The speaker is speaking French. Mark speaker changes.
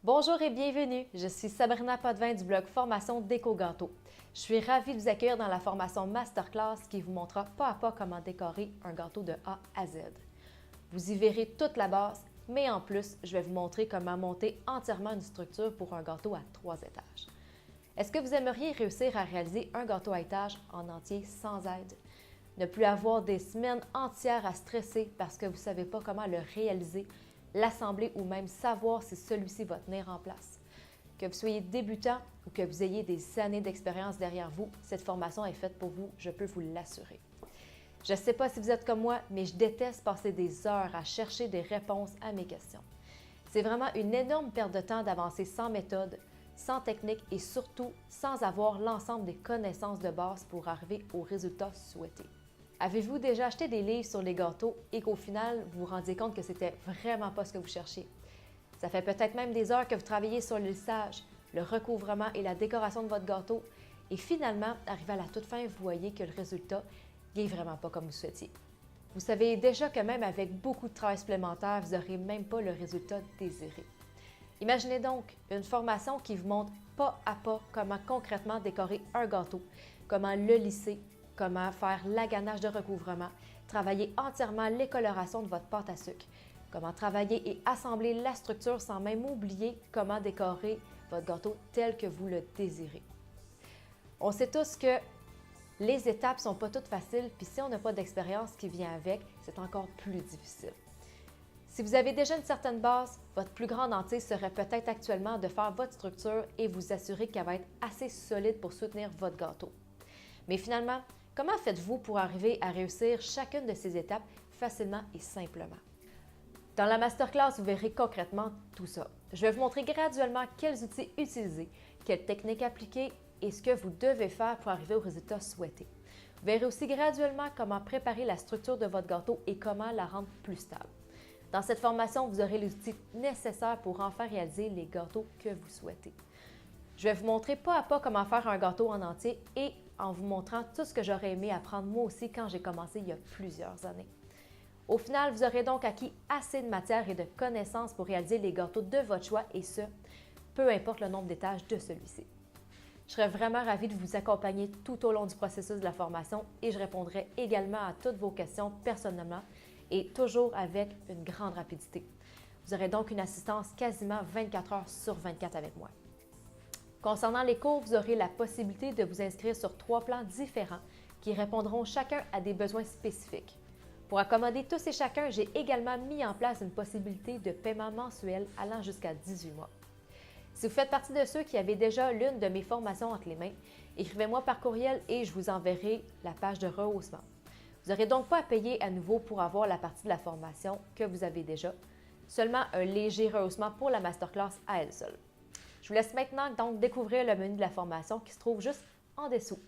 Speaker 1: Bonjour et bienvenue, je suis Sabrina Potvin du blog Formation Déco Gâteau. Je suis ravie de vous accueillir dans la formation Masterclass qui vous montrera pas à pas comment décorer un gâteau de A à Z. Vous y verrez toute la base, mais en plus, je vais vous montrer comment monter entièrement une structure pour un gâteau à 3 étages. Est-ce que vous aimeriez réussir à réaliser un gâteau à étage en entier sans aide? Ne plus avoir des semaines entières à stresser parce que vous ne savez pas comment le réaliser, l'assembler ou même savoir si celui-ci va tenir en place. Que vous soyez débutant ou que vous ayez des années d'expérience derrière vous, cette formation est faite pour vous, je peux vous l'assurer. Je ne sais pas si vous êtes comme moi, mais je déteste passer des heures à chercher des réponses à mes questions. C'est vraiment une énorme perte de temps d'avancer sans méthode, sans technique et surtout sans avoir l'ensemble des connaissances de base pour arriver au résultat souhaité. Avez-vous déjà acheté des livres sur les gâteaux et qu'au final, vous vous rendiez compte que c'était vraiment pas ce que vous cherchiez? Ça fait peut-être même des heures que vous travaillez sur le lissage, le recouvrement et la décoration de votre gâteau et finalement, arrivé à la toute fin, vous voyez que le résultat n'est vraiment pas comme vous souhaitiez. Vous savez déjà que même avec beaucoup de travail supplémentaire, vous n'aurez même pas le résultat désiré. Imaginez donc une formation qui vous montre pas à pas comment concrètement décorer un gâteau, comment le lisser, comment faire l'aganage de recouvrement, travailler entièrement l'écoloration de votre pâte à sucre, comment travailler et assembler la structure sans même oublier comment décorer votre gâteau tel que vous le désirez. On sait tous que les étapes ne sont pas toutes faciles, puis si on n'a pas d'expérience qui vient avec, c'est encore plus difficile. Si vous avez déjà une certaine base, votre plus grande hantise serait peut-être actuellement de faire votre structure et vous assurer qu'elle va être assez solide pour soutenir votre gâteau. Mais finalement, comment faites-vous pour arriver à réussir chacune de ces étapes facilement et simplement? Dans la masterclass, vous verrez concrètement tout ça. Je vais vous montrer graduellement quels outils utiliser, quelles techniques appliquer et ce que vous devez faire pour arriver au résultat souhaité. Vous verrez aussi graduellement comment préparer la structure de votre gâteau et comment la rendre plus stable. Dans cette formation, vous aurez les outils nécessaires pour enfin réaliser les gâteaux que vous souhaitez. Je vais vous montrer pas à pas comment faire un gâteau en entier et en vous montrant tout ce que j'aurais aimé apprendre moi aussi quand j'ai commencé il y a plusieurs années. Au final, vous aurez donc acquis assez de matière et de connaissances pour réaliser les gâteaux de votre choix et ce, peu importe le nombre d'étages de celui-ci. Je serais vraiment ravie de vous accompagner tout au long du processus de la formation et je répondrai également à toutes vos questions personnellement et toujours avec une grande rapidité. Vous aurez donc une assistance quasiment 24 heures sur 24 avec moi. Concernant les cours, vous aurez la possibilité de vous inscrire sur 3 plans différents qui répondront chacun à des besoins spécifiques. Pour accommoder tous et chacun, j'ai également mis en place une possibilité de paiement mensuel allant jusqu'à 18 mois. Si vous faites partie de ceux qui avaient déjà l'une de mes formations entre les mains, écrivez-moi par courriel et je vous enverrai la page de rehaussement. Vous n'aurez donc pas à payer à nouveau pour avoir la partie de la formation que vous avez déjà, seulement un léger rehaussement pour la masterclass à elle seule. Je vous laisse maintenant donc découvrir le menu de la formation qui se trouve juste en dessous.